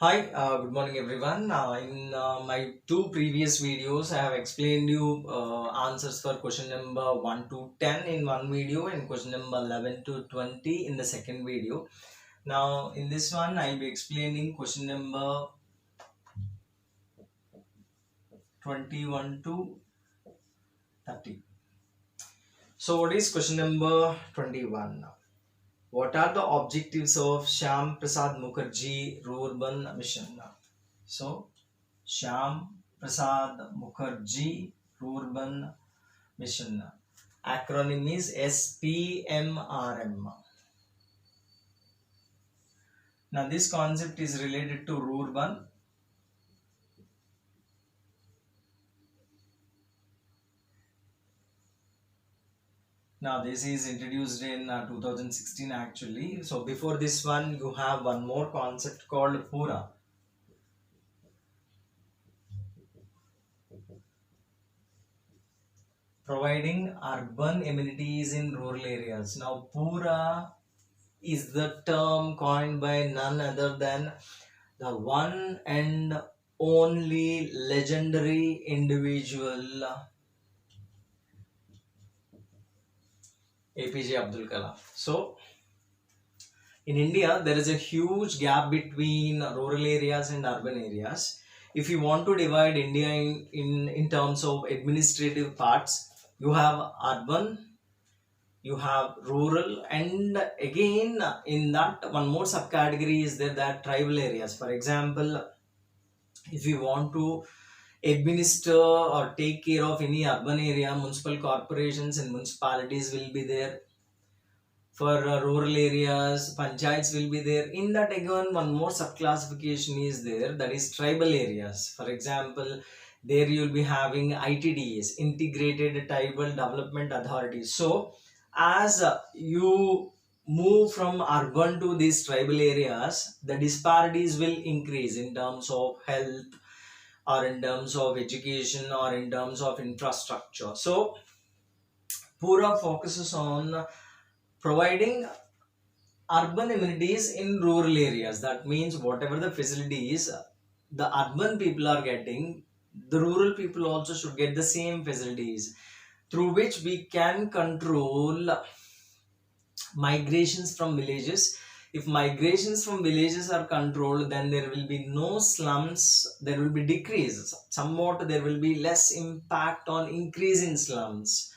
Hi, good morning everyone. In my two previous videos, I have explained you answers for question number 1 to 10 in one video and question number 11 to 20 in the second video. Now, in this one, I will be explaining question number 21 to 30. So, what is question number 21? What are the objectives of Shyam Prasad Mukherjee Rural Mission? So, Shyam Prasad Mukherjee Rural Mission. Acronym is SPMRM. Now, this concept is related to Rural. Now, this is introduced in 2016 actually. So, before this one, you have one more concept called Pura. Providing urban amenities in rural areas. Now, Pura is the term coined by none other than the one and only legendary individual APJ Abdul Kalam. So, in India, there is a huge gap between rural areas and urban areas. If you want to divide India in terms of administrative parts, you have urban, you have rural, and again in that one more subcategory is there that tribal areas. For example, if you want to administer or take care of any urban area, municipal corporations and municipalities will be there. For rural areas, panchayats will be there. In that again one more subclassification is there, that is tribal areas. For example, there you will be having ITDs, integrated tribal development authorities. So as you move from urban to these tribal areas, the disparities will increase in terms of health or in terms of education or in terms of infrastructure. So Pura focuses on providing urban amenities in rural areas. That means whatever the facilities the urban people are getting, the rural people also should get the same facilities, through which we can control migrations from villages. If migrations from villages are controlled, then there will be no slums, there will be decrease. Somewhat there will be less impact on increase in slums.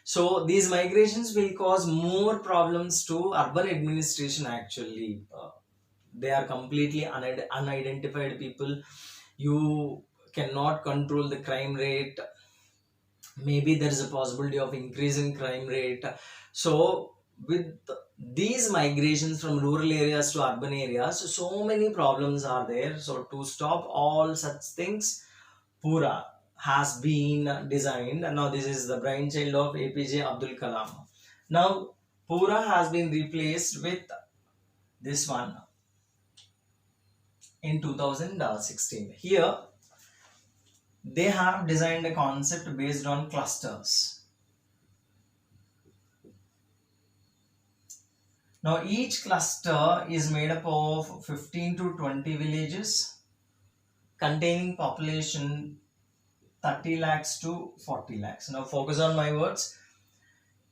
So these migrations will cause more problems to urban administration actually. They are completely unidentified people. You cannot control the crime rate. Maybe there is a possibility of increase in crime rate. So with these migrations from rural areas to urban areas, so many problems are there. So to stop all such things, Pura has been designed. Now this is the brainchild of APJ Abdul Kalam. Now Pura has been replaced with this one in 2016. Here they have designed a concept based on clusters. Now each cluster is made up of 15 to 20 villages containing population 30 lakhs to 40 lakhs. Now focus on my words.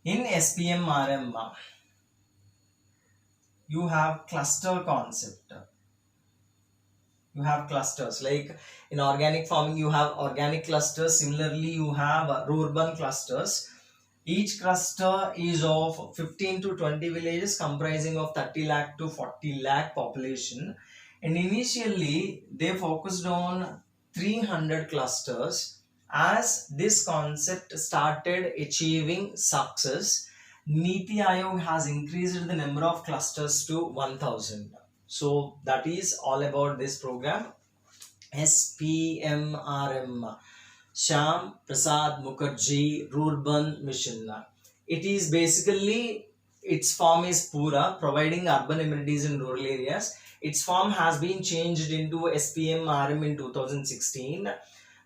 In SPMRM, you have cluster concept. You have clusters, like in organic farming you have organic clusters. Similarly, you have rural clusters. Each cluster is of 15 to 20 villages comprising of 30 lakh to 40 lakh population. And initially they focused on 300 clusters. As this concept started achieving success, Niti Aayog has increased the number of clusters to 1000. So that is all about this program. SPMRM, Shyam Prasad Mukherjee Rural Mission. It is basically, its form is Pura, providing urban amenities in rural areas. Its form has been changed into SPMRM in 2016.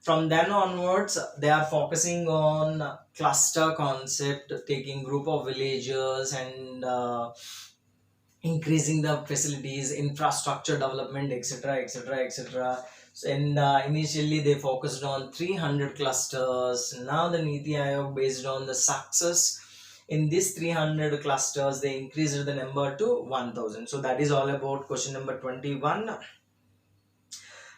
From then onwards, they are focusing on cluster concept, taking group of villagers and increasing the facilities, infrastructure development, etc., etc., etc. And initially they focused on 300 clusters. Now the Niti Aayog, based on the success in these 300 clusters, they increased the number to 1000. So that is all about question number 21.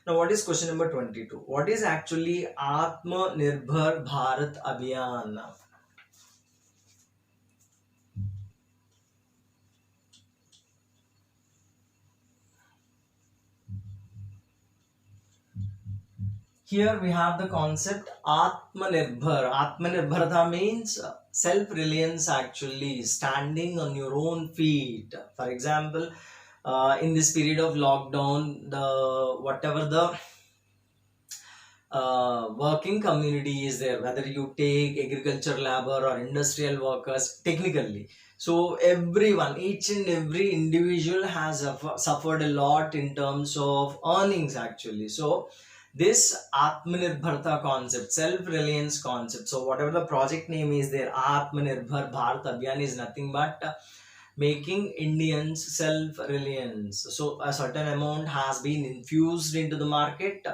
Now what is question number 22? What is actually Atma Nirbhar Bharat Abhiyan? Here we have the concept Atmanirbhar. Atmanirbharta means self-reliance, actually standing on your own feet. For example, in this period of lockdown, the whatever the working community is there, whether you take agriculture labor or industrial workers, technically, so everyone, each and every individual has suffered a lot in terms of earnings, actually. So this Atmanirbharta concept, self-reliance concept, so whatever the project name is there, Atmanirbhar Bharat Abhiyan, is nothing but making Indians self-reliance. So a certain amount has been infused into the market,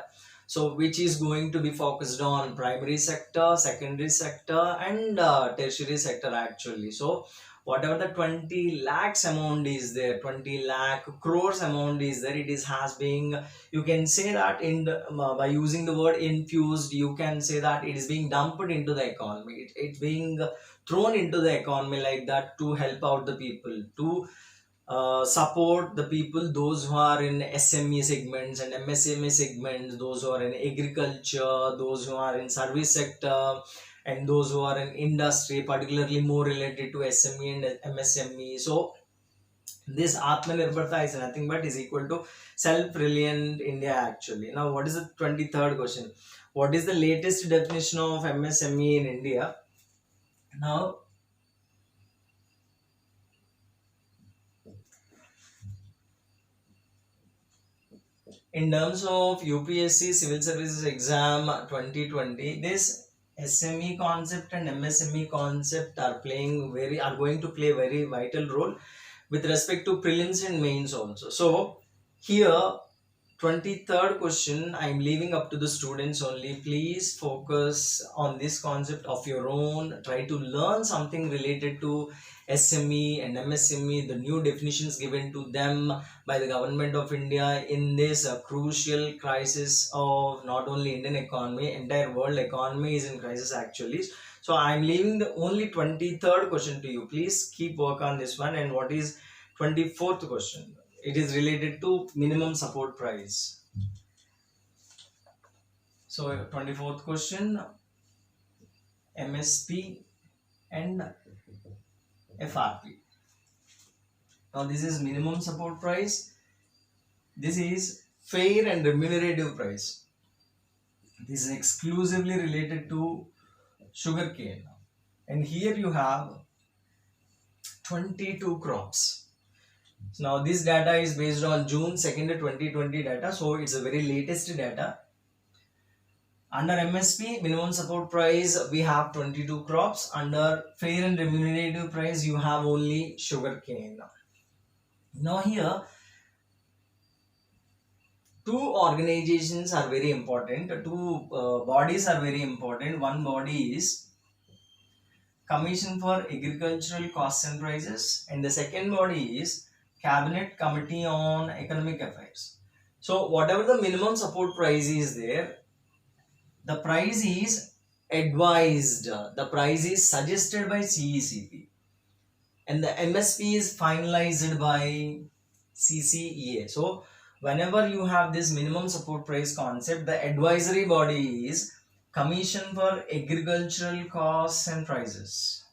so which is going to be focused on primary sector, secondary sector, and tertiary sector, actually. So whatever the 20 lakhs amount is there, 20 lakh crores amount is there, it is has been, you can say that in the, by using the word infused, you can say that it is being dumped into the economy. It's being thrown into the economy like that to help out the people, to support the people, those who are in SME segments and MSME segments, those who are in agriculture, those who are in service sector, and those who are in industry, particularly more related to SME and MSME. So this Atmanirbharta is nothing but is equal to self-reliant India, actually. Now what is the 23rd question? What is the latest definition of MSME in India? Now in terms of UPSC Civil Services Exam 2020, this SME concept and MSME concept are going to play very vital role with respect to prelims and mains also. So here 23rd question I am leaving up to the students only. Please focus on this concept of your own. Try to learn something related to SME and MSME, the new definitions given to them by the government of India in this crucial crisis of not only Indian economy, entire world economy is in crisis, actually. So I am leaving the only 23rd question to you. Please keep work on this one. And what is 24th question? It is related to minimum support price. So 24th question, MSP and FRP. Now this is minimum support price. This is fair and remunerative price. This is exclusively related to sugarcane. And here you have 22 crops. So now this data is based on June 2nd 2020 data, so it's a very latest data. Under MSP, minimum support price, we have 22 crops. Under fair and remunerative price, you have only sugarcane. Now here, two organizations are very important, two bodies are very important. One body is Commission for Agricultural Costs and Prices, and the second body is Cabinet Committee on Economic Affairs. So whatever the minimum support price is there, the price is advised, the price is suggested by CECP, and the MSP is finalized by CCEA. So whenever you have this minimum support price concept, the advisory body is Commission for Agricultural Costs and Prices,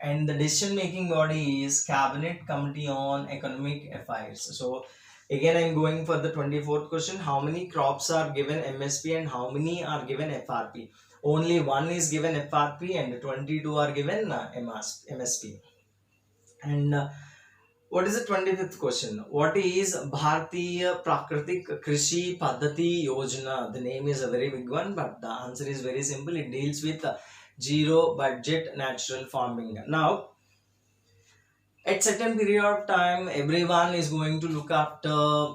and the decision making body is Cabinet Committee on Economic Affairs. So again I am going for the 24th question. How many crops are given MSP and how many are given FRP? Only one is given FRP and 22 are given MSP. And what is the 25th question? What is Bharatiya Prakritik Krishi Paddhati Yojana? The name is a very big one, but the answer is very simple. It deals with zero budget natural farming. Now, At certain period of time, everyone is going to look after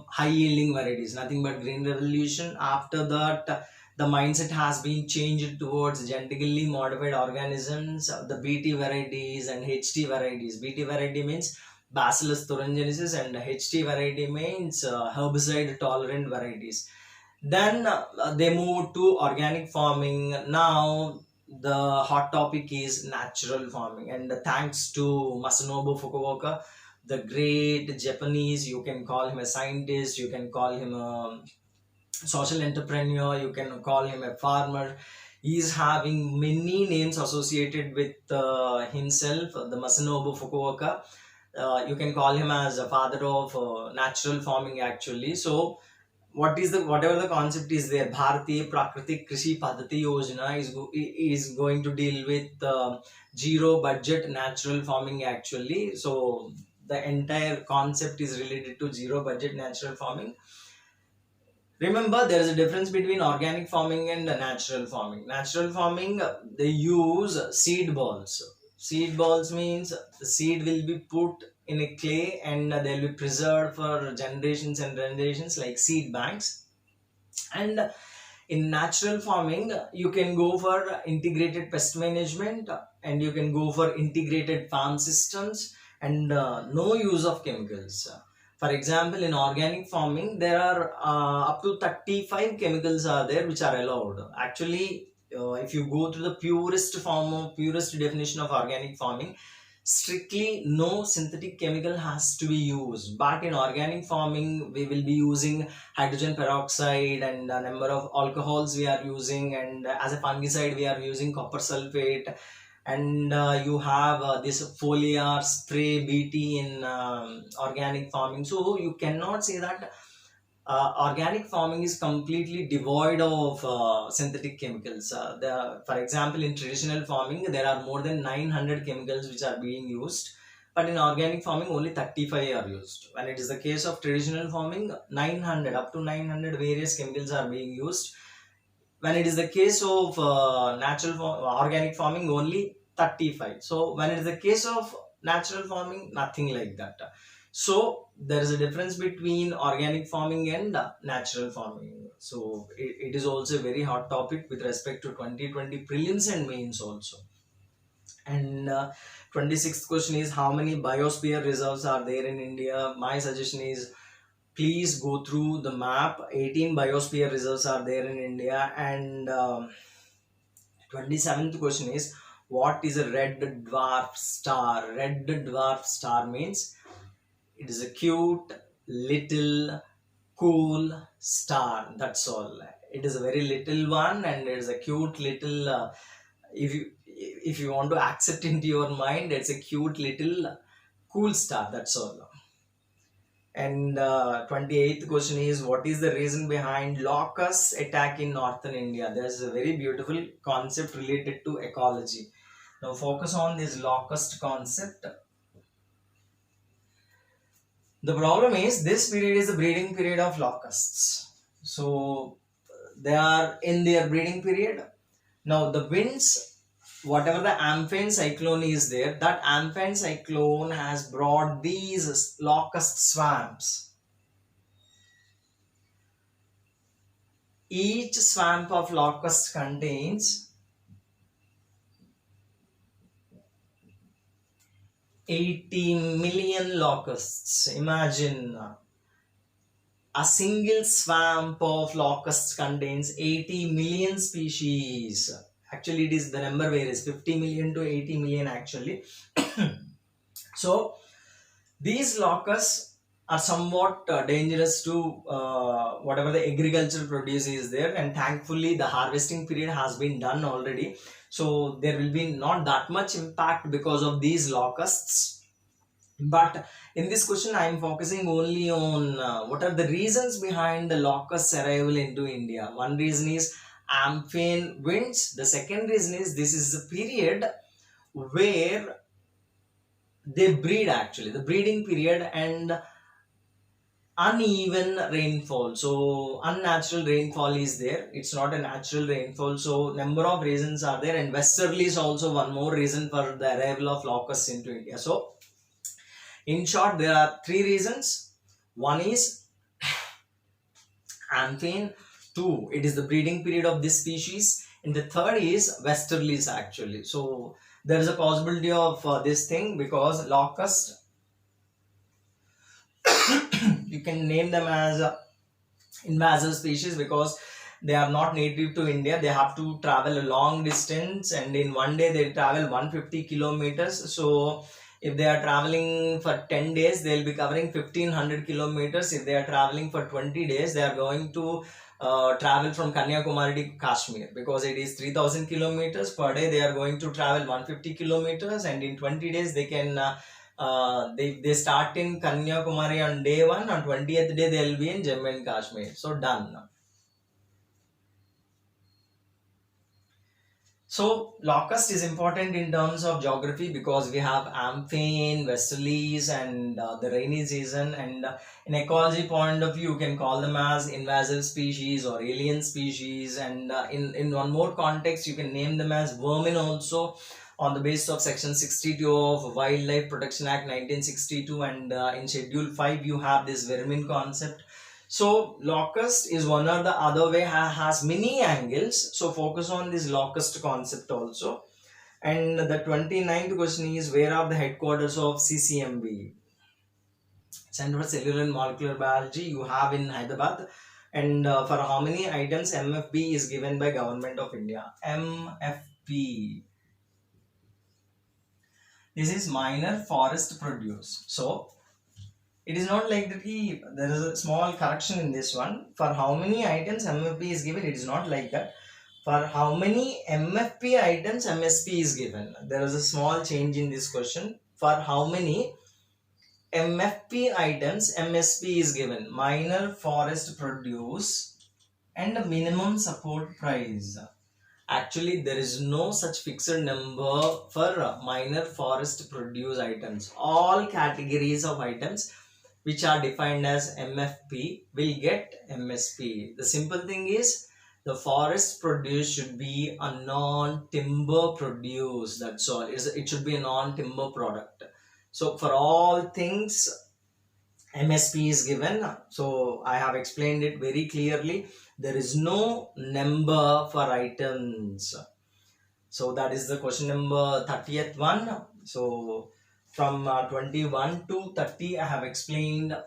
high yielding varieties, nothing but green revolution. After that, the mindset has been changed towards genetically modified organisms, the bt varieties and ht varieties. Bt variety means bacillus thuringiensis, and ht variety means herbicide tolerant varieties. Then they moved to organic farming. Now the hot topic is natural farming, and thanks to Masanobu Fukuoka, the great Japanese, you can call him a scientist, you can call him a social entrepreneur, you can call him a farmer. He is having many names associated with himself, the Masanobu Fukuoka. You can call him as a father of natural farming actually. So what is the whatever the concept is there, Bharatiya Prakritik Krishi Paddhati Yojana is going to deal with zero budget natural farming actually. So the entire concept is related to zero budget natural farming. Remember, there is a difference between organic farming and natural farming. Natural farming, they use seed balls. Seed balls means the seed will be put in a clay and they'll be preserved for generations and generations, like seed banks. And in natural farming, you can go for integrated pest management, and you can go for integrated farm systems, and no use of chemicals. For example, in organic farming, there are up to 35 chemicals are there which are allowed. Actually, if you go to the purest form of purest definition of organic farming, strictly no synthetic chemical has to be used. But in organic farming, we will be using hydrogen peroxide, and a number of alcohols we are using, and as a fungicide we are using copper sulfate. And you have this foliar spray bt in organic farming. So you cannot say that organic farming is completely devoid of synthetic chemicals. For example, in traditional farming, there are more than 900 chemicals which are being used, but in organic farming, only 35 are used. When it is the case of traditional farming, 900 up to 900 various chemicals are being used. When it is the case of organic farming, only 35. So when it is the case of natural farming, nothing like that. So there is a difference between organic farming and natural farming. So it is also a very hot topic with respect to 2020 prelims and mains also. And 26th question is, how many biosphere reserves are there in India? My suggestion is, please go through the map. 18 biosphere reserves are there in India. And 27th question is, what is a red dwarf star? Red dwarf star means it is a cute little cool star. That's all. It is a very little one, and it is a cute little. If you want to accept into your mind, it's a cute little cool star. That's all. And 28th question is, what is the reason behind locust attack in northern India? There's a very beautiful concept related to ecology. Now focus on this locust concept. The problem is, this period is the breeding period of locusts. So they are in their breeding period. Now the winds, whatever the Amphan cyclone is there, that Amphan cyclone has brought these locust swamps. Each swamp of locust contains 80 million locusts. Imagine, a single swamp of locusts contains 80 million species. Actually, it is the number varies, 50 million to 80 million actually. So these locusts are somewhat dangerous to whatever the agricultural produce is there, and thankfully the harvesting period has been done already. So there will be not that much impact because of these locusts. But in this question, I am focusing only on what are the reasons behind the locusts arrival into India. One reason is Amphan winds. The second reason is, this is the period where they breed actually, the breeding period, and uneven rainfall. So unnatural rainfall is there. It's not a natural rainfall. So number of reasons are there, and westerly is also one more reason for the arrival of locusts into India. So In short, there are three reasons. One is Amphion. Two, it is the breeding period of this species. And the third is westerlies actually. So there is a possibility of this thing because locust, you can name them as invasive species because they are not native to India. They have to travel a long distance, and in one day they travel 150 kilometers. So if they are traveling for 10 days, they'll be covering 1500 kilometers. If they are traveling for 20 days, they are going to travel from Kanyakumari to Kashmir because it is 3000 kilometers per day. They are going to travel 150 kilometers, and in 20 days they can they start in Kanyakumari on day 1. On 20th day they will be in Jammu and Kashmir. So done. So locust is important in terms of geography because we have Amphion, westerlies, and the rainy season. And in ecology point of view, you can call them as invasive species or alien species. And in one more context, you can name them as vermin also, on the basis of Section 62 of Wildlife Protection Act 1962. And in Schedule 5, you have this vermin concept. So locust is one or the other way has many angles. So focus on this locust concept also. And the 29th question is, where are the headquarters of CCMB? Center for Cellular and Molecular Biology you have in Hyderabad. And for how many items MFB is given by Government of India? MFP. This is minor forest produce. So it is not like that there is a small correction in this one. For how many items MFP is given, it is not like that. For how many MFP items MSP is given, there is a small change in this question. For how many MFP items MSP is given, minor forest produce and minimum support price. Actually, there is no such fixed number for minor forest produce items. All categories of items which are defined as MFP will get MSP. The simple thing is the forest produce should be a non-timber produce. That's all. It should be a non-timber product. So for all things, MSP is given. So I have explained it very clearly. There is no number for items. So that is the question number 30th one. So from 21 to 30, I have explained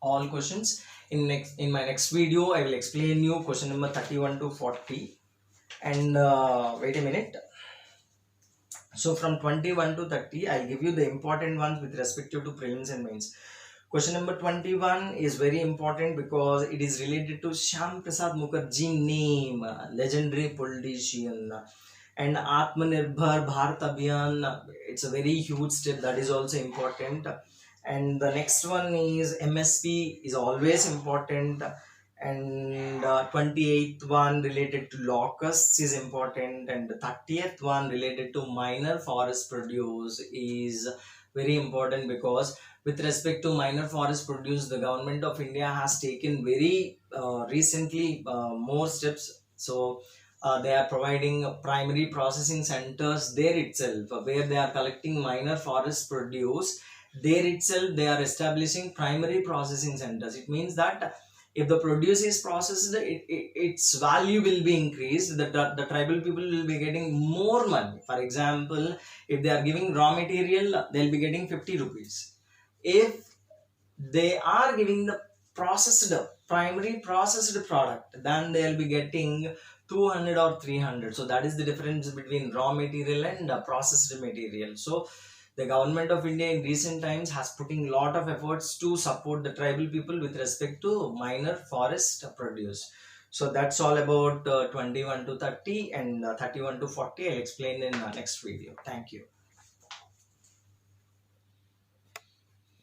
all questions. In my next video, I will explain you question number 31 to 40. And wait a minute. So from 21 to 30, I'll give you the important ones with respect to prelims and mains. Question number 21 is very important because it is related to Shyam Prasad Mukherjee name, legendary politician. And Atmanirbhar Bharat Abhiyan, it's a very huge step, that is also important. And the next one is MSP is always important. And 28th one related to locusts is important, and the 30th one related to minor forest produce is very important because with respect to minor forest produce, the government of India has taken very recently more steps. So they are providing primary processing centers there itself where they are collecting minor forest produce. There itself they are establishing primary processing centers. It means that if the produce is processed, its value will be increased. The tribal people will be getting more money. For example, if they are giving raw material, they'll be getting 50 rupees. If they are giving the primary processed product, then they'll be getting 200 or 300. So that is the difference between raw material and processed material. So the government of India in recent times has putting a lot of efforts to support the tribal people with respect to minor forest produce. So that's all about 21 to 30, and 31 to 40 I'll explain in the next video. Thank you.